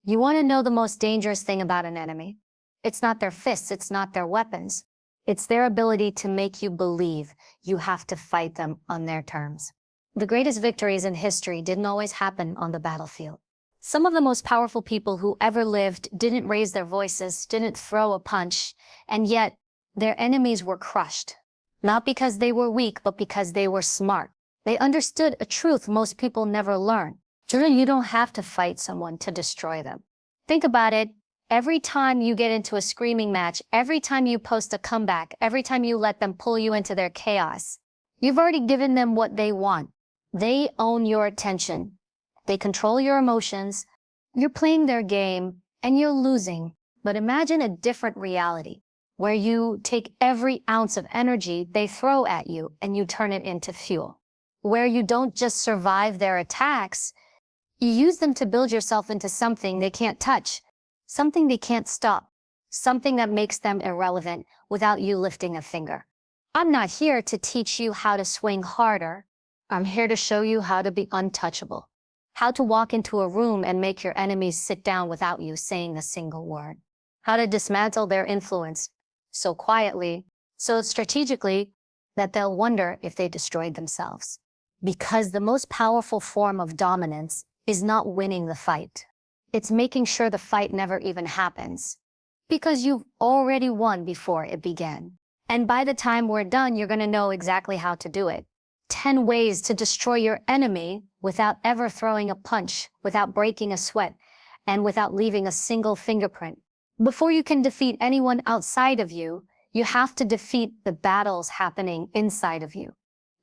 You want to know the most dangerous thing about an enemy? It's not their fists, it's not their weapons. It's their ability to make you believe you have to fight them on their terms. The greatest victories in history didn't always happen on the battlefield. Some of the most powerful people who ever lived didn't raise their voices, didn't throw a punch, and yet their enemies were crushed. Not because they were weak, but because they were smart. They understood a truth most people never learn. You don't have to fight someone to destroy them. Think about it. Every time you get into a screaming match, every time you post a comeback, every time you let them pull you into their chaos, you've already given them what they want. They own your attention. They control your emotions. You're playing their game and you're losing. But imagine a different reality where you take every ounce of energy they throw at you and you turn it into fuel. Where you don't just survive their attacks, you use them to build yourself into something they can't touch, something they can't stop, something that makes them irrelevant without you lifting a finger. I'm not here to teach you how to swing harder. I'm here to show you how to be untouchable, how to walk into a room and make your enemies sit down without you saying a single word, how to dismantle their influence so quietly, so strategically that they'll wonder if they destroyed themselves. Because the most powerful form of dominance is not winning the fight. It's making sure the fight never even happens. Because you've already won before it began. And by the time we're done, you're going to know exactly how to do it. 10 ways to destroy your enemy without ever throwing a punch, without breaking a sweat, and without leaving a single fingerprint. Before you can defeat anyone outside of you, you have to defeat the battles happening inside of you.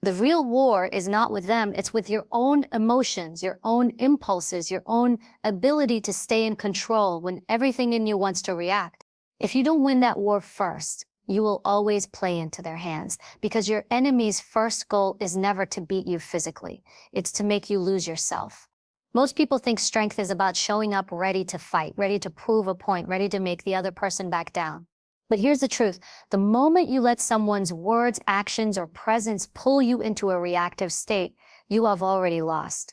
The real war is not with them, it's with your own emotions, your own impulses, your own ability to stay in control when everything in you wants to react. If you don't win that war first, you will always play into their hands because your enemy's first goal is never to beat you physically. It's to make you lose yourself. Most people think strength is about showing up ready to fight, ready to prove a point, ready to make the other person back down. But here's the truth. The moment you let someone's words, actions, or presence pull you into a reactive state, you have already lost.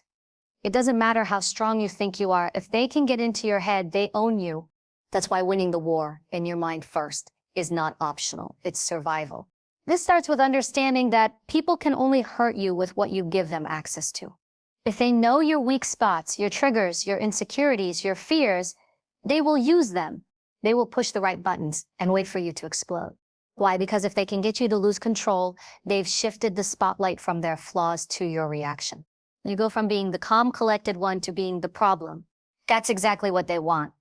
It doesn't matter how strong you think you are. If they can get into your head, they own you. That's why winning the war in your mind first is not optional. It's survival. This starts with understanding that people can only hurt you with what you give them access to. If they know your weak spots, your triggers, your insecurities, your fears, they will use them. They will push the right buttons and wait for you to explode. Why? Because if they can get you to lose control, they've shifted the spotlight from their flaws to your reaction. You go from being the calm, collected one to being the problem. That's exactly what they want.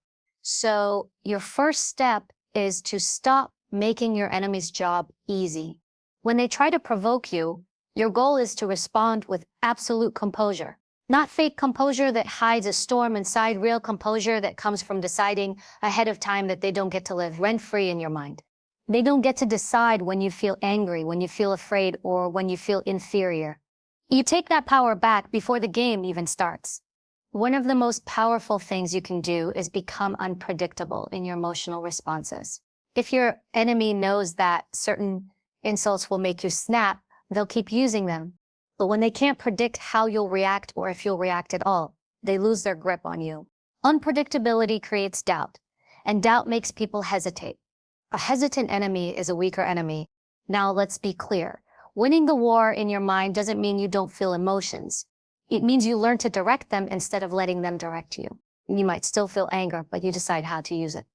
So your first step is to stop making your enemy's job easy. When they try to provoke you, your goal is to respond with absolute composure. Not fake composure that hides a storm inside, real composure that comes from deciding ahead of time that they don't get to live rent-free in your mind. They don't get to decide when you feel angry, when you feel afraid, or when you feel inferior. You take that power back before the game even starts. One of the most powerful things you can do is become unpredictable in your emotional responses. If your enemy knows that certain insults will make you snap, they'll keep using them. But when they can't predict how you'll react or if you'll react at all, they lose their grip on you. Unpredictability creates doubt, and doubt makes people hesitate. A hesitant enemy is a weaker enemy. Now let's be clear. Winning the war in your mind doesn't mean you don't feel emotions. It means you learn to direct them instead of letting them direct you. You might still feel anger, but you decide how to use it.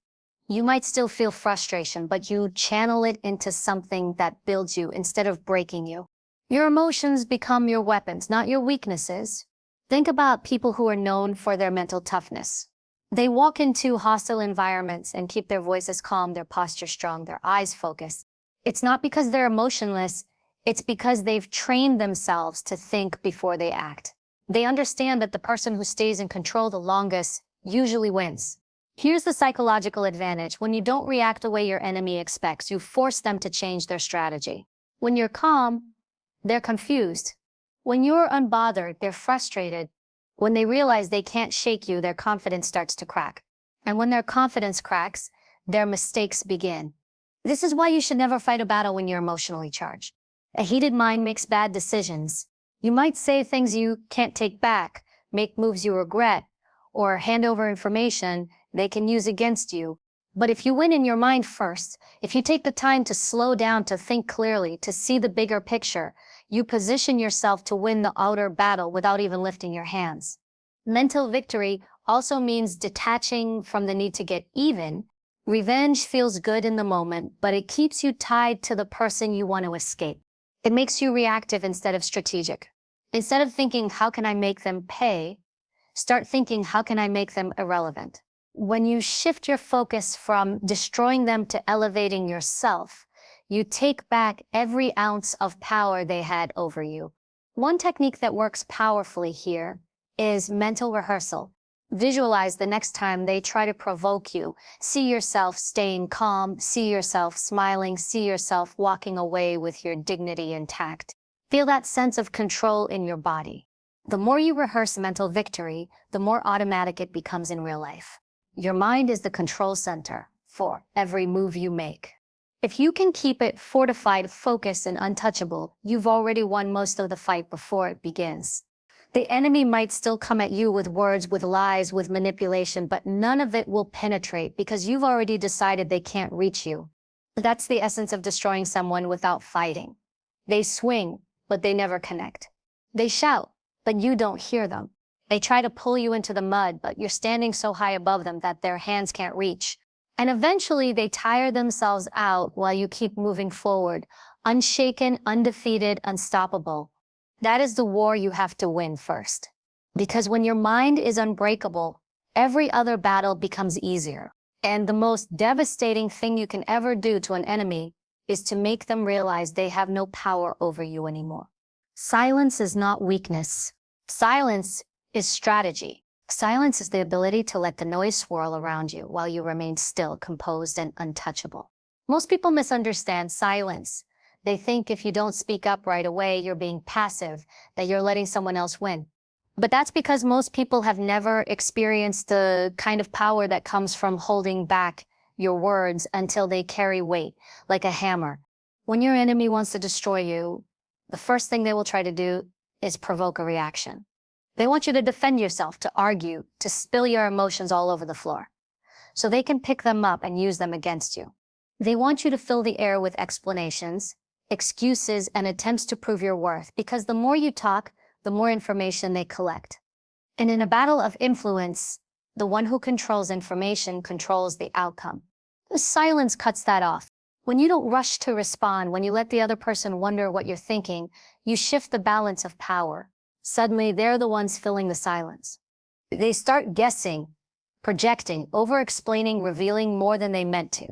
You might still feel frustration, but you channel it into something that builds you instead of breaking you. Your emotions become your weapons, not your weaknesses. Think about people who are known for their mental toughness. They walk into hostile environments and keep their voices calm, their posture strong, their eyes focused. It's not because they're emotionless, it's because they've trained themselves to think before they act. They understand that the person who stays in control the longest usually wins. Here's the psychological advantage. When you don't react the way your enemy expects, you force them to change their strategy. When you're calm, they're confused. When you're unbothered, they're frustrated. When they realize they can't shake you, their confidence starts to crack. And when their confidence cracks, their mistakes begin. This is why you should never fight a battle when you're emotionally charged. A heated mind makes bad decisions. You might say things you can't take back, make moves you regret, or hand over information they can use against you. But if you win in your mind first, if you take the time to slow down, to think clearly, to see the bigger picture, you position yourself to win the outer battle without even lifting your hands. Mental victory also means detaching from the need to get even. Revenge feels good in the moment, but it keeps you tied to the person you want to escape. It makes you reactive instead of strategic. Instead of thinking, how can I make them pay? Start thinking, how can I make them irrelevant? When you shift your focus from destroying them to elevating yourself, you take back every ounce of power they had over you. One technique that works powerfully here is mental rehearsal. Visualize the next time they try to provoke you. See yourself staying calm, see yourself smiling, see yourself walking away with your dignity intact. Feel that sense of control in your body. The more you rehearse mental victory, the more automatic it becomes in real life. Your mind is the control center for every move you make. If you can keep it fortified, focused, and untouchable, you've already won most of the fight before it begins. The enemy might still come at you with words, with lies, with manipulation, but none of it will penetrate because you've already decided they can't reach you. That's the essence of destroying someone without fighting. They swing, but they never connect. They shout, but you don't hear them. They try to pull you into the mud, but you're standing so high above them that their hands can't reach. And eventually they tire themselves out while you keep moving forward, unshaken, undefeated, unstoppable. That is the war you have to win first. Because when your mind is unbreakable, every other battle becomes easier. And the most devastating thing you can ever do to an enemy is to make them realize they have no power over you anymore. Silence is not weakness. Silence is strategy. Silence is the ability to let the noise swirl around you while you remain still, composed, and untouchable. Most people misunderstand silence. They think if you don't speak up right away, you're being passive, that you're letting someone else win. But that's because most people have never experienced the kind of power that comes from holding back your words until they carry weight, like a hammer. When your enemy wants to destroy you, the first thing they will try to do is provoke a reaction. They want you to defend yourself, to argue, to spill your emotions all over the floor, so they can pick them up and use them against you. They want you to fill the air with explanations, excuses, and attempts to prove your worth, because the more you talk, the more information they collect. And in a battle of influence, the one who controls information controls the outcome. The silence cuts that off. When you don't rush to respond, when you let the other person wonder what you're thinking, you shift the balance of power. Suddenly, they're the ones filling the silence. They start guessing, projecting, over-explaining, revealing more than they meant to.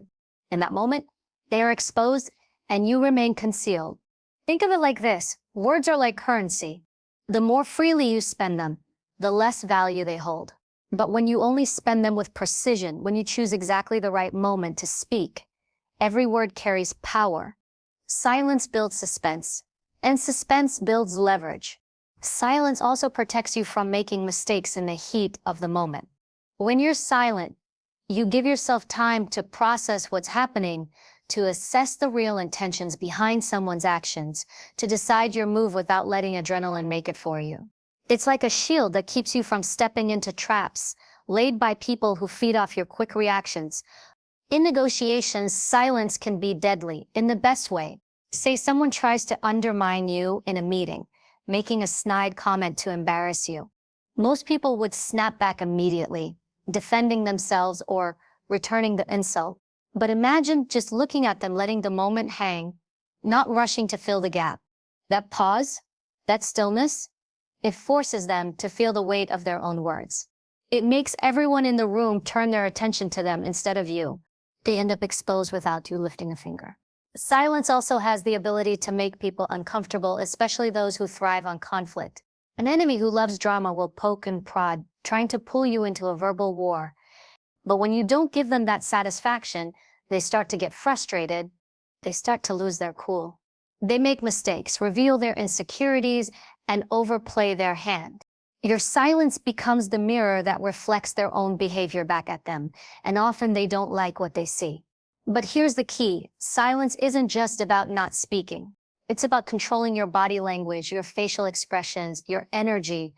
In that moment, they are exposed and you remain concealed. Think of it like this. Words are like currency. The more freely you spend them, the less value they hold. But when you only spend them with precision, when you choose exactly the right moment to speak, every word carries power. Silence builds suspense, and suspense builds leverage. Silence also protects you from making mistakes in the heat of the moment. When you're silent, you give yourself time to process what's happening, to assess the real intentions behind someone's actions, to decide your move without letting adrenaline make it for you. It's like a shield that keeps you from stepping into traps laid by people who feed off your quick reactions. In negotiations, silence can be deadly in the best way. Say someone tries to undermine you in a meeting, making a snide comment to embarrass you. Most people would snap back immediately, defending themselves or returning the insult. But imagine just looking at them, letting the moment hang, not rushing to fill the gap. That pause, that stillness, it forces them to feel the weight of their own words. It makes everyone in the room turn their attention to them instead of you. They end up exposed without you lifting a finger. Silence also has the ability to make people uncomfortable, especially those who thrive on conflict. An enemy who loves drama will poke and prod, trying to pull you into a verbal war. But when you don't give them that satisfaction, they start to get frustrated. They start to lose their cool. They make mistakes, reveal their insecurities, and overplay their hand. Your silence becomes the mirror that reflects their own behavior back at them, and often they don't like what they see. But here's the key. Silence isn't just about not speaking. It's about controlling your body language, your facial expressions, your energy.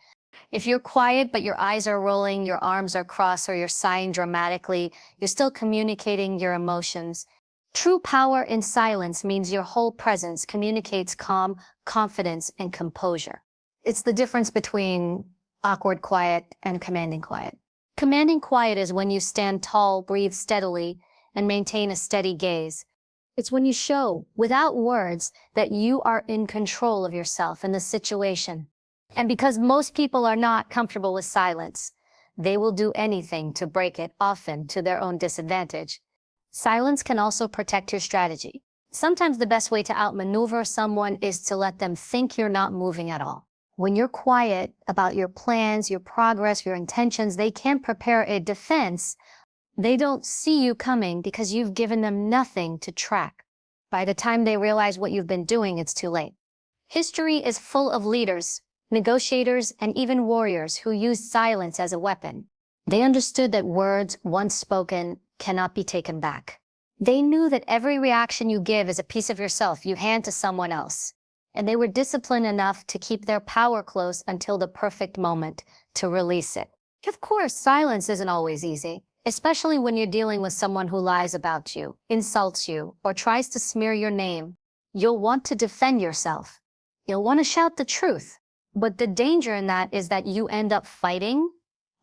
If you're quiet, but your eyes are rolling, your arms are crossed, or you're sighing dramatically, you're still communicating your emotions. True power in silence means your whole presence communicates calm, confidence, and composure. It's the difference between awkward quiet and commanding quiet. Commanding quiet is when you stand tall, breathe steadily, and maintain a steady gaze. It's when you show, without words, that you are in control of yourself and the situation. And because most people are not comfortable with silence, they will do anything to break it, often to their own disadvantage. Silence can also protect your strategy. Sometimes the best way to outmaneuver someone is to let them think you're not moving at all. When you're quiet about your plans, your progress, your intentions, they can't prepare a defense. They don't see you coming because you've given them nothing to track. By the time they realize what you've been doing, it's too late. History is full of leaders, negotiators, and even warriors who used silence as a weapon. They understood that words, once spoken, cannot be taken back. They knew that every reaction you give is a piece of yourself you hand to someone else. And they were disciplined enough to keep their power close until the perfect moment to release it. Of course, silence isn't always easy, especially when you're dealing with someone who lies about you, insults you, or tries to smear your name. You'll want to defend yourself. You'll want to shout the truth. But the danger in that is that you end up fighting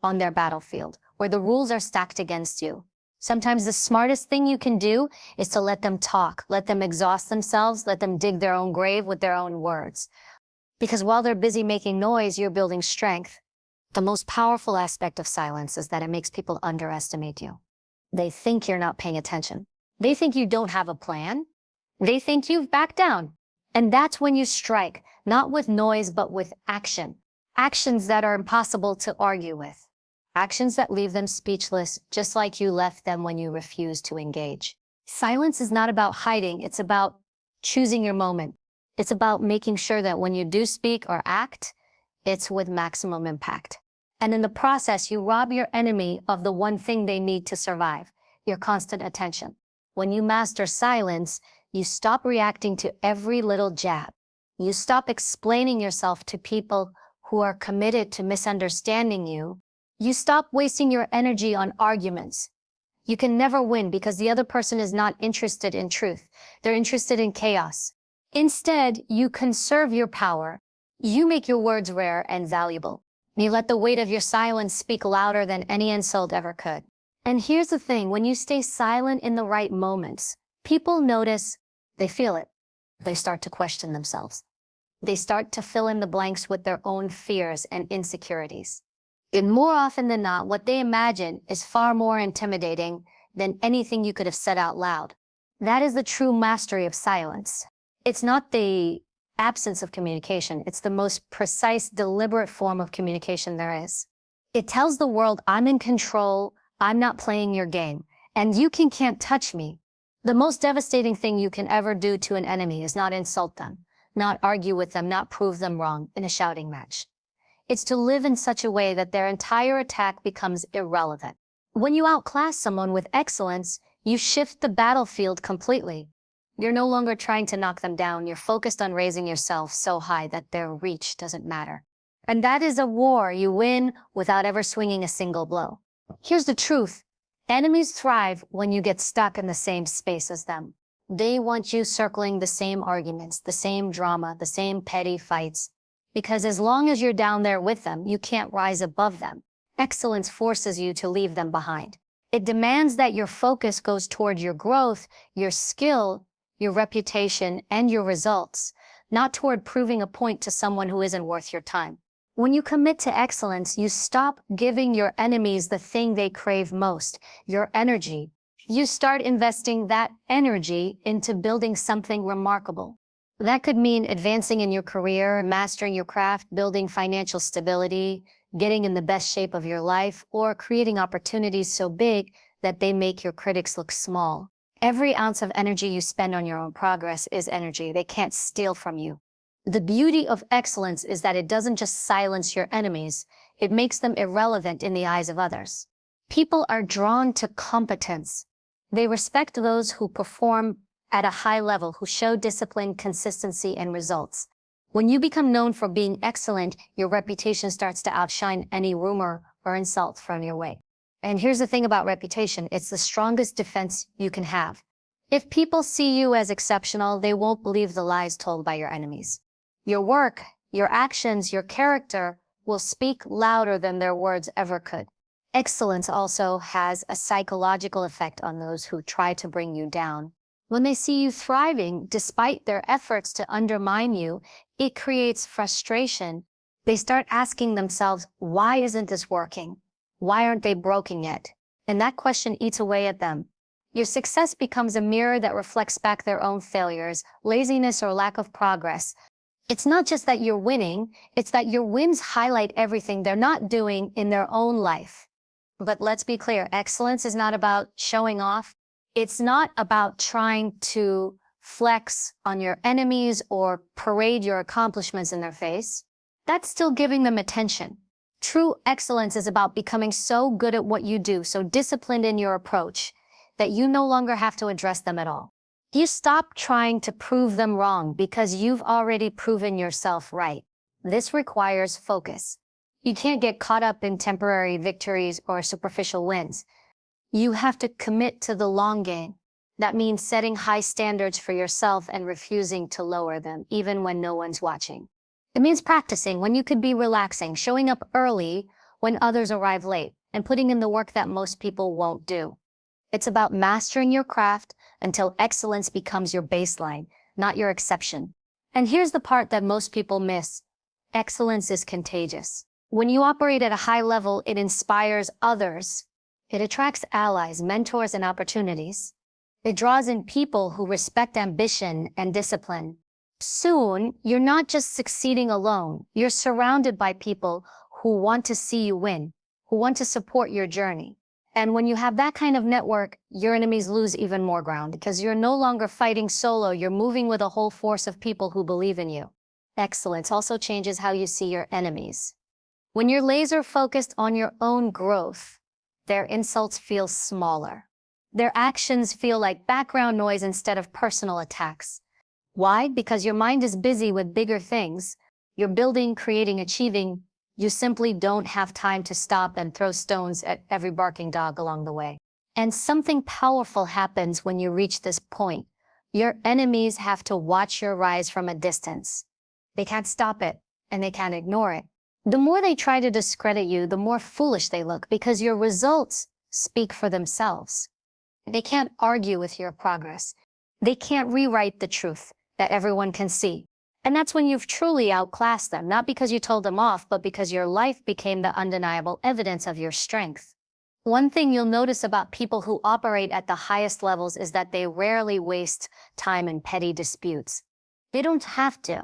on their battlefield, where the rules are stacked against you. Sometimes the smartest thing you can do is to let them talk, let them exhaust themselves, let them dig their own grave with their own words. Because while they're busy making noise, you're building strength. The most powerful aspect of silence is that it makes people underestimate you. They think you're not paying attention. They think you don't have a plan. They think you've backed down. And that's when you strike, not with noise, but with action. Actions that are impossible to argue with. Actions that leave them speechless, just like you left them when you refused to engage. Silence is not about hiding, it's about choosing your moment. It's about making sure that when you do speak or act, it's with maximum impact. And in the process, you rob your enemy of the one thing they need to survive, your constant attention. When you master silence, you stop reacting to every little jab. You stop explaining yourself to people who are committed to misunderstanding you. You stop wasting your energy on arguments. You can never win because the other person is not interested in truth. They're interested in chaos. Instead, you conserve your power. You make your words rare and valuable. You let the weight of your silence speak louder than any insult ever could. And here's the thing, when you stay silent in the right moments, people notice, they feel it. They start to question themselves. They start to fill in the blanks with their own fears and insecurities. And more often than not, what they imagine is far more intimidating than anything you could have said out loud. That is the true mastery of silence. It's not the absence of communication. It's the most precise, deliberate form of communication there is. It tells the world, I'm in control, I'm not playing your game, and you can't touch me. The most devastating thing you can ever do to an enemy is not insult them, not argue with them, not prove them wrong in a shouting match. It's to live in such a way that their entire attack becomes irrelevant. When you outclass someone with excellence, you shift the battlefield completely. You're no longer trying to knock them down. You're focused on raising yourself so high that their reach doesn't matter. And that is a war you win without ever swinging a single blow. Here's the truth. Enemies thrive when you get stuck in the same space as them. They want you circling the same arguments, the same drama, the same petty fights. Because as long as you're down there with them, you can't rise above them. Excellence forces you to leave them behind. It demands that your focus goes toward your growth, your skill, your reputation, and your results, not toward proving a point to someone who isn't worth your time. When you commit to excellence, you stop giving your enemies the thing they crave most, your energy. You start investing that energy into building something remarkable. That could mean advancing in your career, mastering your craft, building financial stability, getting in the best shape of your life, or creating opportunities so big that they make your critics look small. Every ounce of energy you spend on your own progress is energy they can't steal from you. The beauty of excellence is that it doesn't just silence your enemies, it makes them irrelevant in the eyes of others. People are drawn to competence. They respect those who perform at a high level, who show discipline, consistency, and results. When you become known for being excellent, your reputation starts to outshine any rumor or insult from your way. And here's the thing about reputation, it's the strongest defense you can have. If people see you as exceptional, they won't believe the lies told by your enemies. Your work, your actions, your character will speak louder than their words ever could. Excellence also has a psychological effect on those who try to bring you down. When they see you thriving, despite their efforts to undermine you, it creates frustration. They start asking themselves, why isn't this working? Why aren't they broken yet? And that question eats away at them. Your success becomes a mirror that reflects back their own failures, laziness, or lack of progress. It's not just that you're winning, it's that your wins highlight everything they're not doing in their own life. But let's be clear, excellence is not about showing off. It's not about trying to flex on your enemies or parade your accomplishments in their face. That's still giving them attention. True excellence is about becoming so good at what you do, so disciplined in your approach, that you no longer have to address them at all. You stop trying to prove them wrong because you've already proven yourself right. This requires focus. You can't get caught up in temporary victories or superficial wins. You have to commit to the long game. That means setting high standards for yourself and refusing to lower them, even when no one's watching. It means practicing when you could be relaxing, showing up early when others arrive late, and putting in the work that most people won't do. It's about mastering your craft until excellence becomes your baseline, not your exception. And here's the part that most people miss. Excellence is contagious. When you operate at a high level, it inspires others. It attracts allies, mentors, and opportunities. It draws in people who respect ambition and discipline. Soon, you're not just succeeding alone. You're surrounded by people who want to see you win, who want to support your journey. And when you have that kind of network, your enemies lose even more ground because you're no longer fighting solo. You're moving with a whole force of people who believe in you. Excellence also changes how you see your enemies. When you're laser focused on your own growth, their insults feel smaller. Their actions feel like background noise instead of personal attacks. Why? Because your mind is busy with bigger things. You're building, creating, achieving. You simply don't have time to stop and throw stones at every barking dog along the way. And something powerful happens when you reach this point. Your enemies have to watch your rise from a distance. They can't stop it, and they can't ignore it. The more they try to discredit you, the more foolish they look because your results speak for themselves. They can't argue with your progress. They can't rewrite the truth that everyone can see. And that's when you've truly outclassed them, not because you told them off, but because your life became the undeniable evidence of your strength. One thing you'll notice about people who operate at the highest levels is that they rarely waste time in petty disputes. They don't have to.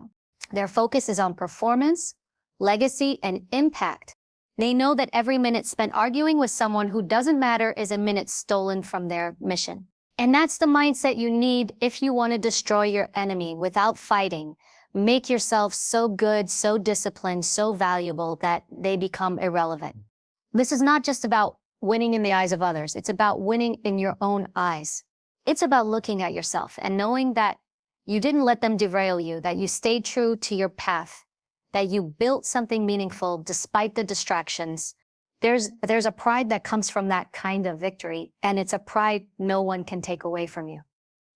Their focus is on performance, legacy, and impact. They know that every minute spent arguing with someone who doesn't matter is a minute stolen from their mission. And that's the mindset you need if you want to destroy your enemy without fighting. Make yourself so good, so disciplined, so valuable that they become irrelevant. This is not just about winning in the eyes of others. It's about winning in your own eyes. It's about looking at yourself and knowing that you didn't let them derail you, that you stayed true to your path, that you built something meaningful despite the distractions. There's a pride that comes from that kind of victory, and it's a pride no one can take away from you.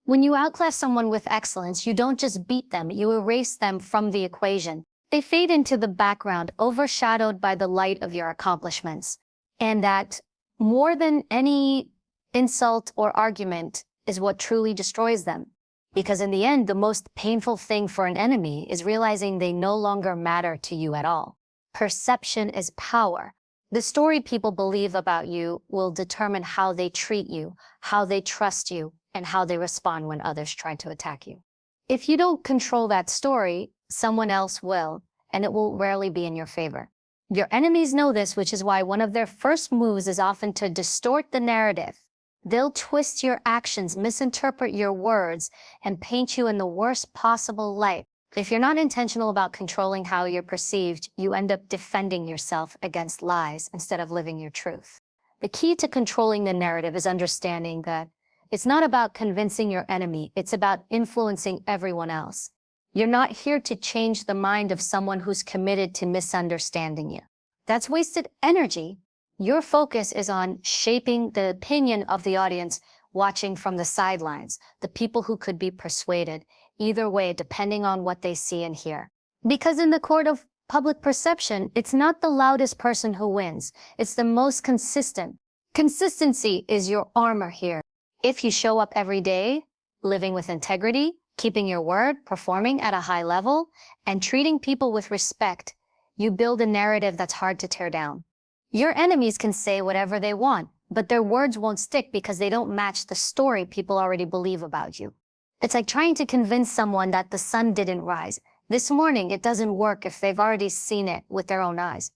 When you outclass someone with excellence, you don't just beat them, you erase them from the equation. They fade into the background, overshadowed by the light of your accomplishments. And that, more than any insult or argument, is what truly destroys them. Because in the end, the most painful thing for an enemy is realizing they no longer matter to you at all. Perception is power. The story people believe about you will determine how they treat you, how they trust you, and how they respond when others try to attack you. If you don't control that story, someone else will, and it will rarely be in your favor. Your enemies know this, which is why one of their first moves is often to distort the narrative. They'll twist your actions, misinterpret your words, and paint you in the worst possible light. If you're not intentional about controlling how you're perceived, you end up defending yourself against lies instead of living your truth. The key to controlling the narrative is understanding that it's not about convincing your enemy, it's about influencing everyone else. You're not here to change the mind of someone who's committed to misunderstanding you. That's wasted energy. Your focus is on shaping the opinion of the audience watching from the sidelines, the people who could be persuaded, either way, depending on what they see and hear. Because in the court of public perception, it's not the loudest person who wins, it's the most consistent. Consistency is your armor here. If you show up every day, living with integrity, keeping your word, performing at a high level, and treating people with respect, you build a narrative that's hard to tear down. Your enemies can say whatever they want, but their words won't stick because they don't match the story people already believe about you. It's like trying to convince someone that the sun didn't rise this morning. It doesn't work if they've already seen it with their own eyes.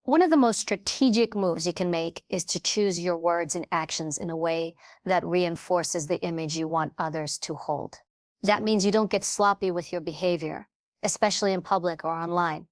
One of the most strategic moves you can make is to choose your words and actions in a way that reinforces the image you want others to hold. That means you don't get sloppy with your behavior, especially in public or online.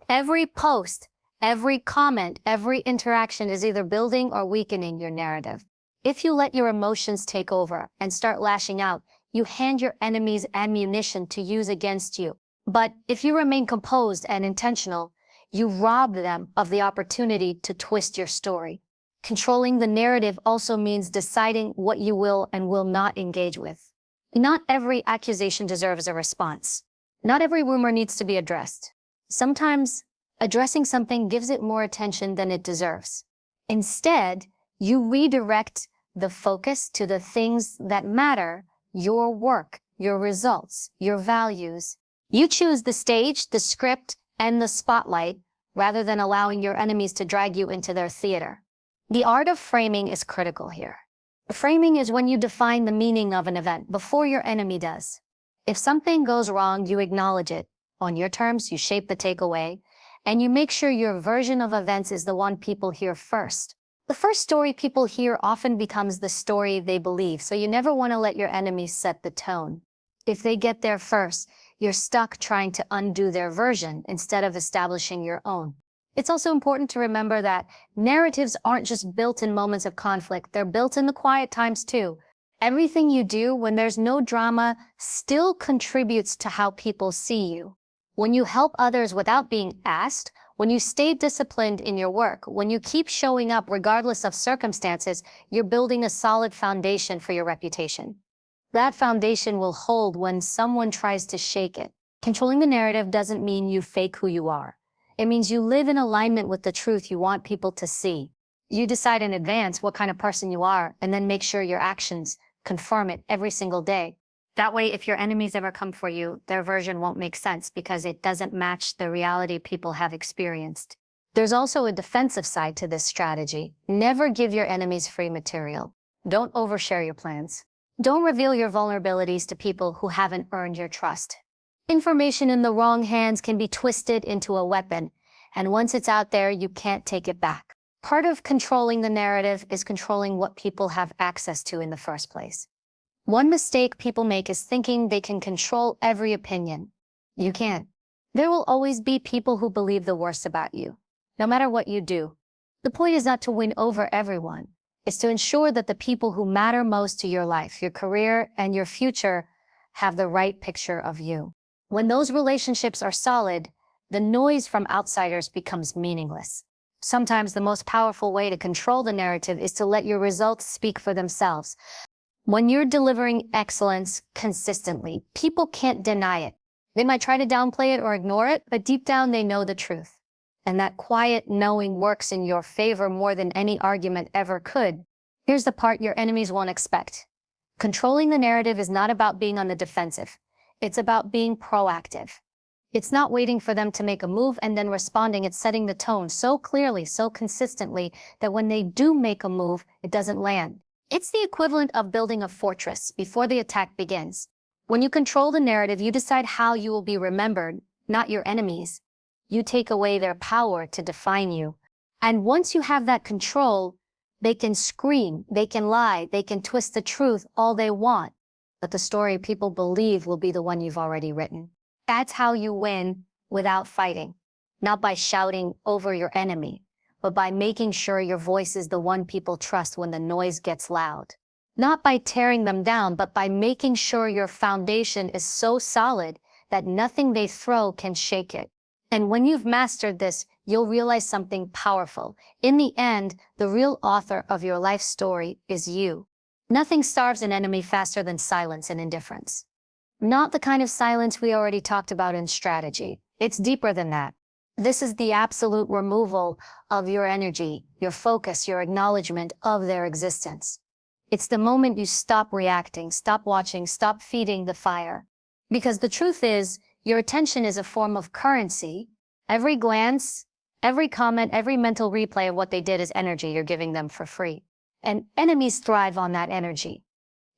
Every post, every comment, every interaction is either building or weakening your narrative. If you let your emotions take over and start lashing out, you hand your enemies ammunition to use against you. But if you remain composed and intentional, you rob them of the opportunity to twist your story. Controlling the narrative also means deciding what you will and will not engage with. Not every accusation deserves a response. Not every rumor needs to be addressed. Sometimes, addressing something gives it more attention than it deserves. Instead, you redirect the focus to the things that matter: your work, your results, your values. You choose the stage, the script, and the spotlight, rather than allowing your enemies to drag you into their theater. The art of framing is critical here. Framing is when you define the meaning of an event before your enemy does. If something goes wrong, you acknowledge it. On your terms, you shape the takeaway, and you make sure your version of events is the one people hear first. The first story people hear often becomes the story they believe, so you never want to let your enemies set the tone. If they get there first, you're stuck trying to undo their version instead of establishing your own. It's also important to remember that narratives aren't just built in moments of conflict, they're built in the quiet times too. Everything you do when there's no drama still contributes to how people see you. When you help others without being asked, when you stay disciplined in your work, when you keep showing up regardless of circumstances, you're building a solid foundation for your reputation. That foundation will hold when someone tries to shake it. Controlling the narrative doesn't mean you fake who you are. It means you live in alignment with the truth you want people to see. You decide in advance what kind of person you are, and then make sure your actions confirm it every single day. That way, if your enemies ever come for you, their version won't make sense because it doesn't match the reality people have experienced. There's also a defensive side to this strategy. Never give your enemies free material. Don't overshare your plans. Don't reveal your vulnerabilities to people who haven't earned your trust. Information in the wrong hands can be twisted into a weapon, and once it's out there, you can't take it back. Part of controlling the narrative is controlling what people have access to in the first place. One mistake people make is thinking they can control every opinion. You can't. There will always be people who believe the worst about you, no matter what you do. The point is not to win over everyone. It's to ensure that the people who matter most to your life, your career, and your future have the right picture of you. When those relationships are solid, the noise from outsiders becomes meaningless. Sometimes the most powerful way to control the narrative is to let your results speak for themselves. When you're delivering excellence consistently, people can't deny it. They might try to downplay it or ignore it, but deep down they know the truth. And that quiet knowing works in your favor more than any argument ever could. Here's the part your enemies won't expect. Controlling the narrative is not about being on the defensive. It's about being proactive. It's not waiting for them to make a move and then responding. It's setting the tone so clearly, so consistently, that when they do make a move, it doesn't land. It's the equivalent of building a fortress before the attack begins. When you control the narrative, you decide how you will be remembered, not your enemies. You take away their power to define you. And once you have that control, they can scream, they can lie, they can twist the truth all they want. But the story people believe will be the one you've already written. That's how you win without fighting. Not by shouting over your enemy, but by making sure your voice is the one people trust when the noise gets loud. Not by tearing them down, but by making sure your foundation is so solid that nothing they throw can shake it. And when you've mastered this, you'll realize something powerful. In the end, the real author of your life story is you. Nothing starves an enemy faster than silence and indifference. Not the kind of silence we already talked about in strategy. It's deeper than that. This is the absolute removal of your energy, your focus, your acknowledgement of their existence. It's the moment you stop reacting, stop watching, stop feeding the fire. Because the truth is, your attention is a form of currency. Every glance, every comment, every mental replay of what they did is energy you're giving them for free. And enemies thrive on that energy.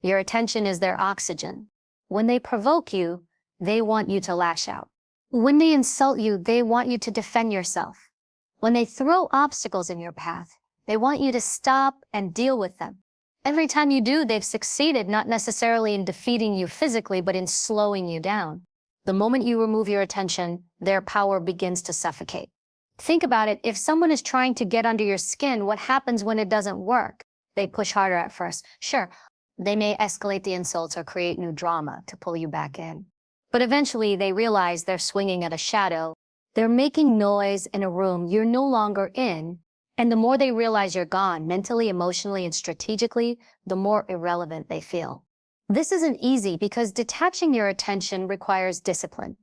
Your attention is their oxygen. When they provoke you, they want you to lash out. When they insult you, they want you to defend yourself. When they throw obstacles in your path, they want you to stop and deal with them. Every time you do, they've succeeded, not necessarily in defeating you physically, but in slowing you down. The moment you remove your attention, their power begins to suffocate. Think about it. If someone is trying to get under your skin, what happens when it doesn't work? They push harder at first. Sure, they may escalate the insults or create new drama to pull you back in. But eventually they realize they're swinging at a shadow. They're making noise in a room you're no longer in. And the more they realize you're gone, mentally, emotionally, and strategically, the more irrelevant they feel. This isn't easy because detaching your attention requires discipline.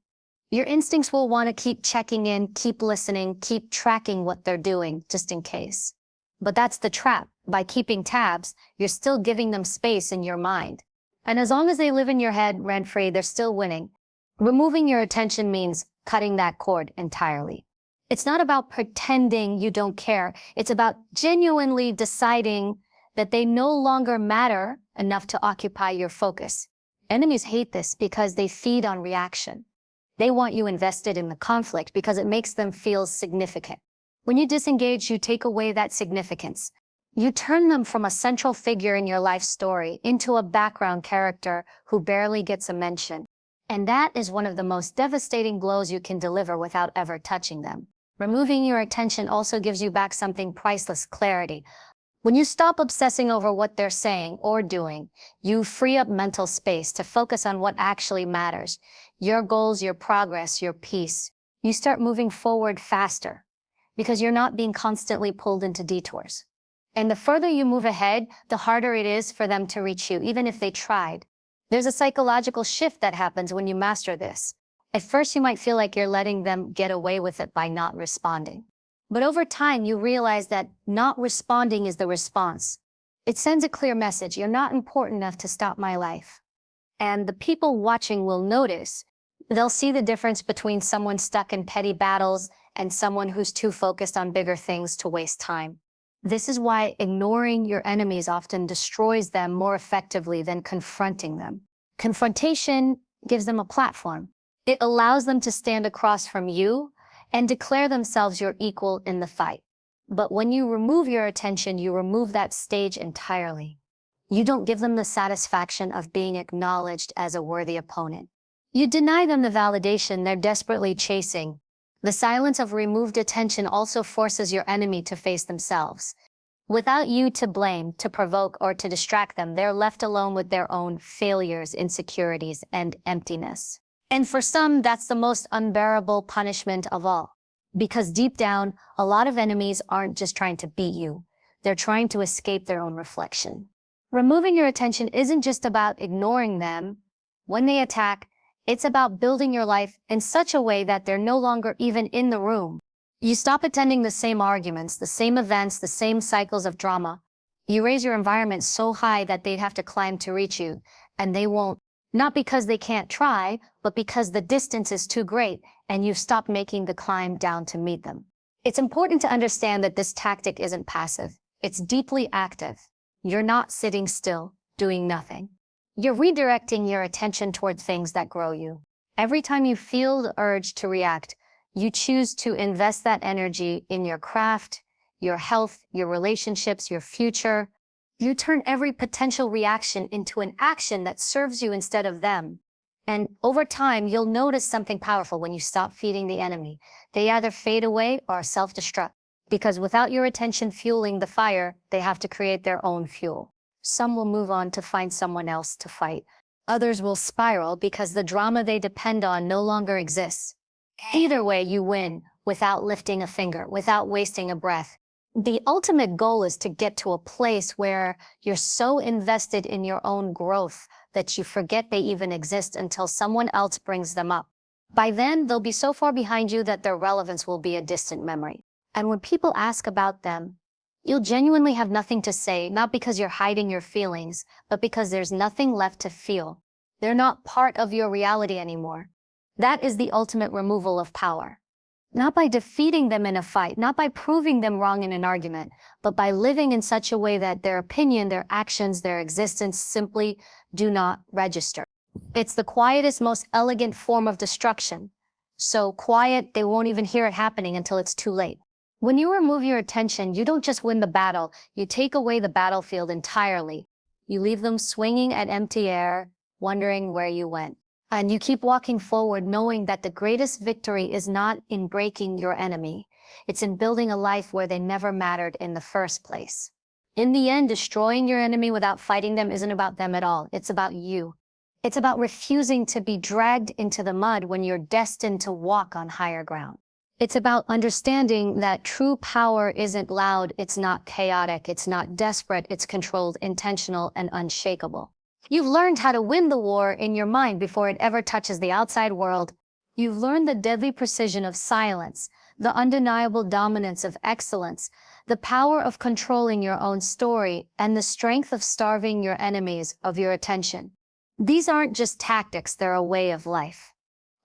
Your instincts will want to keep checking in, keep listening, keep tracking what they're doing, just in case. But that's the trap. By keeping tabs, you're still giving them space in your mind. And as long as they live in your head rent-free, they're still winning. Removing your attention means cutting that cord entirely. It's not about pretending you don't care. It's about genuinely deciding that they no longer matter enough to occupy your focus. Enemies hate this because they feed on reaction. They want you invested in the conflict because it makes them feel significant. When you disengage, you take away that significance. You turn them from a central figure in your life story into a background character who barely gets a mention. And that is one of the most devastating blows you can deliver without ever touching them. Removing your attention also gives you back something priceless: clarity. When you stop obsessing over what they're saying or doing, you free up mental space to focus on what actually matters: your goals, your progress, your peace. You start moving forward faster because you're not being constantly pulled into detours. And the further you move ahead, the harder it is for them to reach you, even if they tried. There's a psychological shift that happens when you master this. At first, you might feel like you're letting them get away with it by not responding. But over time, you realize that not responding is the response. It sends a clear message: you're not important enough to stop my life. And the people watching will notice. They'll see the difference between someone stuck in petty battles and someone who's too focused on bigger things to waste time. This is why ignoring your enemies often destroys them more effectively than confronting them. Confrontation gives them a platform. It allows them to stand across from you and declare themselves your equal in the fight. But when you remove your attention, you remove that stage entirely. You don't give them the satisfaction of being acknowledged as a worthy opponent. You deny them the validation they're desperately chasing. The silence of removed attention also forces your enemy to face themselves. Without you to blame, to provoke, or to distract them, they're left alone with their own failures, insecurities, and emptiness. And for some, that's the most unbearable punishment of all. Because deep down, a lot of enemies aren't just trying to beat you. They're trying to escape their own reflection. Removing your attention isn't just about ignoring them. When they attack, it's about building your life in such a way that they're no longer even in the room. You stop attending the same arguments, the same events, the same cycles of drama. You raise your environment so high that they'd have to climb to reach you, and they won't. Not because they can't try, but because the distance is too great, and you've stopped making the climb down to meet them. It's important to understand that this tactic isn't passive. It's deeply active. You're not sitting still, doing nothing. You're redirecting your attention toward things that grow you. Every time you feel the urge to react, you choose to invest that energy in your craft, your health, your relationships, your future. You turn every potential reaction into an action that serves you instead of them. And over time, you'll notice something powerful when you stop feeding the enemy. They either fade away or self-destruct. Because without your attention fueling the fire, they have to create their own fuel. Some will move on to find someone else to fight. Others will spiral because the drama they depend on no longer exists. Either way, you win without lifting a finger, without wasting a breath. The ultimate goal is to get to a place where you're so invested in your own growth that you forget they even exist until someone else brings them up. By then, they'll be so far behind you that their relevance will be a distant memory. And when people ask about them, you'll genuinely have nothing to say, not because you're hiding your feelings, but because there's nothing left to feel. They're not part of your reality anymore. That is the ultimate removal of power. Not by defeating them in a fight, not by proving them wrong in an argument, but by living in such a way that their opinion, their actions, their existence simply do not register. It's the quietest, most elegant form of destruction. So quiet, they won't even hear it happening until it's too late. When you remove your attention, you don't just win the battle, you take away the battlefield entirely. You leave them swinging at empty air, wondering where you went. And you keep walking forward knowing that the greatest victory is not in breaking your enemy. It's in building a life where they never mattered in the first place. In the end, destroying your enemy without fighting them isn't about them at all. It's about you. It's about refusing to be dragged into the mud when you're destined to walk on higher ground. It's about understanding that true power isn't loud, it's not chaotic, it's not desperate, it's controlled, intentional, and unshakable. You've learned how to win the war in your mind before it ever touches the outside world. You've learned the deadly precision of silence, the undeniable dominance of excellence, the power of controlling your own story, and the strength of starving your enemies of your attention. These aren't just tactics, they're a way of life.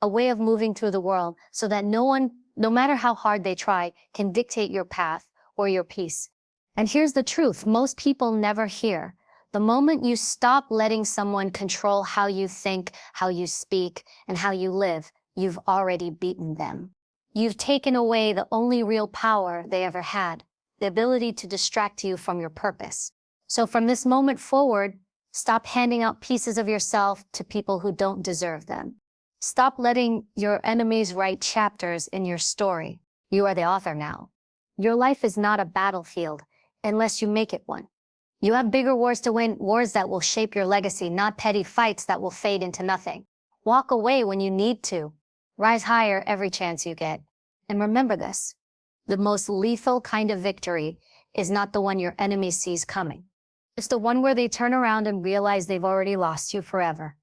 A way of moving through the world so that no one, no matter how hard they try, can dictate your path or your peace. And here's the truth, most people never hear. The moment you stop letting someone control how you think, how you speak, and how you live, you've already beaten them. You've taken away the only real power they ever had, the ability to distract you from your purpose. So from this moment forward, stop handing out pieces of yourself to people who don't deserve them. Stop letting your enemies write chapters in your story. You are the author now. Your life is not a battlefield unless you make it one. You have bigger wars to win, wars that will shape your legacy, not petty fights that will fade into nothing. Walk away when you need to. Rise higher every chance you get. And remember this, the most lethal kind of victory is not the one your enemy sees coming. It's the one where they turn around and realize they've already lost you forever.